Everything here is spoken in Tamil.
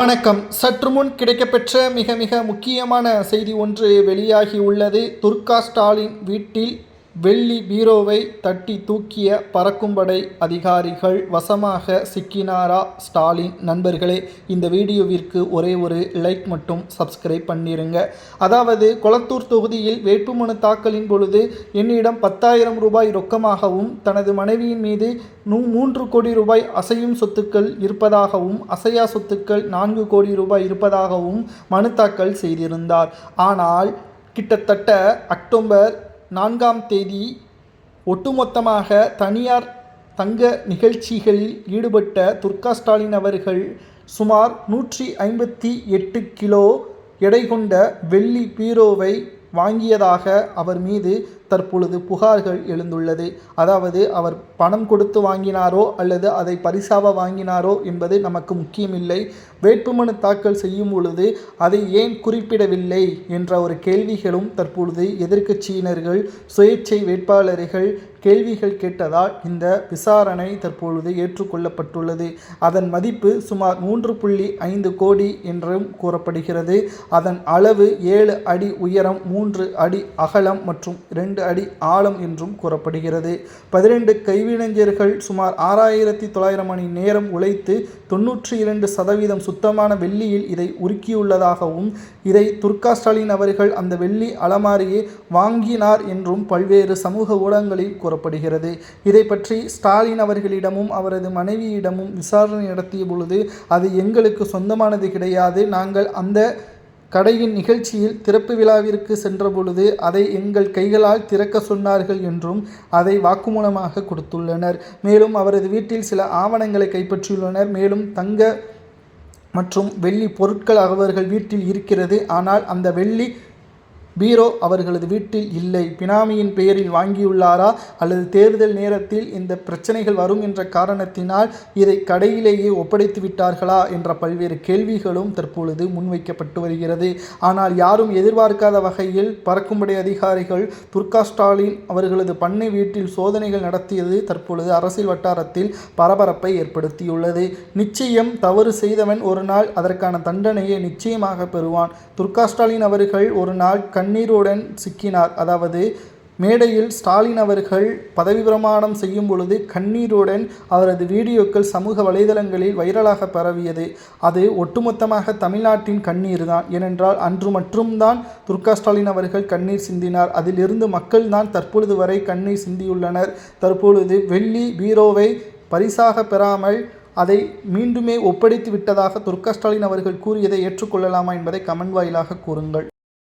வணக்கம். சற்று முன் கிடைக்கப்பெற்ற மிக முக்கியமான செய்தி ஒன்று வெளியாகி உள்ளது. துர்கா ஸ்டாலின் வீட்டில் வெள்ளி பீரோவை தட்டி தூக்கிய பறக்கும்படை அதிகாரிகள் வசமாக சிக்கினாரா ஸ்டாலின்? நண்பர்களே, இந்த வீடியோவிற்கு ஒரே ஒரு லைக் மட்டும் சப்ஸ்கிரைப் பண்ணிருங்க. அதாவது, கொளத்தூர் தொகுதியில் வேட்புமனு தாக்கலின் பொழுது என்னிடம் 10,000 ரூபாய் ரொக்கமாகவும் தனது மனைவியின் மீது 3 கோடி ரூபாய் அசையும் சொத்துக்கள் இருப்பதாகவும் அசையா சொத்துக்கள் 4 கோடி ரூபாய் இருப்பதாகவும் மனு தாக்கல் செய்திருந்தார். ஆனால் கிட்டத்தட்ட அக்டோபர் 4ஆம் தேதி ஒட்டுமொத்தமாக தனியார் தங்க நிகழ்ச்சிகளில் ஈடுபட்ட துர்கா ஸ்டாலின் அவர்கள் சுமார் 158 கிலோ எடை கொண்ட வெள்ளி பீரோவை வாங்கியதாக அவர் மீது தற்பொழுது புகார்கள் எழுந்துள்ளது. அதாவது, அவர் பணம் கொடுத்து வாங்கினாரோ அல்லது அதை பரிசாக வாங்கினாரோ என்பது நமக்கு முக்கியமில்லை. வேட்புமனு தாக்கல் செய்யும் பொழுது அதை ஏன் குறிப்பிடவில்லை என்ற ஒரு கேள்விகளும் தற்பொழுது எதிர்க்கட்சியினர்கள், சுயேட்சை வேட்பாளர்கள் கேள்விகள் கேட்டதால் இந்த விசாரணை தற்பொழுது ஏற்றுக்கொள்ளப்பட்டுள்ளது. அதன் மதிப்பு சுமார் 3.5 கோடி என்றும் கூறப்படுகிறது. அதன் அளவு 7 அடி உயரம், 3 அடி அகலம் மற்றும் 2 அடி ஆழம் என்றும் கூறப்படுகிறது. 12 கைவினைஞர்கள் சுமார் 6,900 மணி நேரம் உழைத்து 92% சுத்தமான வெள்ளியில் இதை உருக்கியுள்ளதாகவும், இதை துர்கா ஸ்டாலின் அவர்கள் அந்த வெள்ளி அலமாரியை வாங்கினார் என்றும் பல்வேறு சமூக ஊடகங்களில் கூறப்படுகிறது. இதை பற்றி ஸ்டாலின் அவர்களிடமும் அவரது மனைவியிடமும் விசாரணை நடத்திய பொழுது, அது எங்களுக்கு சொந்தமானது கிடையாது, நாங்கள் அந்த கடையின் நிகழ்ச்சியில் திறப்பு விழாவிற்கு சென்ற பொழுது அதை எங்கள் கைகளால் திறக்க சொன்னார்கள் என்றும் அதை வாக்குமூலமாக கொடுத்துள்ளனர். மேலும் அவரது வீட்டில் சில ஆவணங்களை கைப்பற்றியுள்ளனர். மேலும் தங்க மற்றும் வெள்ளி பொருட்கள் அவர்கள் வீட்டில் இருக்கிறது. ஆனால் அந்த வெள்ளி பீரோ அவர்களது வீட்டில் இல்லை. பினாமியின் பெயரில் வாங்கியுள்ளாரா அல்லது தேர்தல் நேரத்தில் இந்த பிரச்சனைகள் வரும் என்ற காரணத்தினால் இதை கடையிலேயே ஒப்படைத்து விட்டார்களா என்ற பல்வேறு கேள்விகளும் தற்பொழுது முன்வைக்கப்பட்டு வருகிறது. ஆனால் யாரும் எதிர்பார்க்காத வகையில் பறக்கும்படை அதிகாரிகள் துர்கா ஸ்டாலின் அவர்களது பண்ணை வீட்டில் சோதனைகள் நடத்தியது தற்பொழுது அரசியல் வட்டாரத்தில் பரபரப்பை ஏற்படுத்தியுள்ளது. நிச்சயம் தவறு செய்தவன் ஒரு நாள் அதற்கான தண்டனையை நிச்சயமாக பெறுவான். துர்கா ஸ்டாலின் அவர்கள் ஒரு நாள் கண்ணீருடன் சிக்கினார். அதாவது, மேடையில் ஸ்டாலின் அவர்கள் பதவி பிரமாணம் செய்யும் பொழுது கண்ணீருடன் அவரது வீடியோக்கள் சமூக வலைதளங்களில் வைரலாக பரவியது. அது ஒட்டுமொத்தமாக தமிழ்நாட்டின் கண்ணீர் தான். ஏனென்றால் அன்று மட்டும்தான் துர்கா ஸ்டாலின் அவர்கள் கண்ணீர் சிந்தினார். அதிலிருந்து மக்கள் தான் தற்பொழுது வரை கண்ணீர் சிந்தியுள்ளனர். தற்பொழுது வெள்ளி பீரோவை பரிசாக பெறாமல் அதை மீண்டுமே ஒப்படைத்து விட்டதாக துர்கா ஸ்டாலின் அவர்கள் கூறியதை ஏற்றுக்கொள்ளலாமா என்பதை கமெண்ட் வாயிலாக கூறுங்கள்.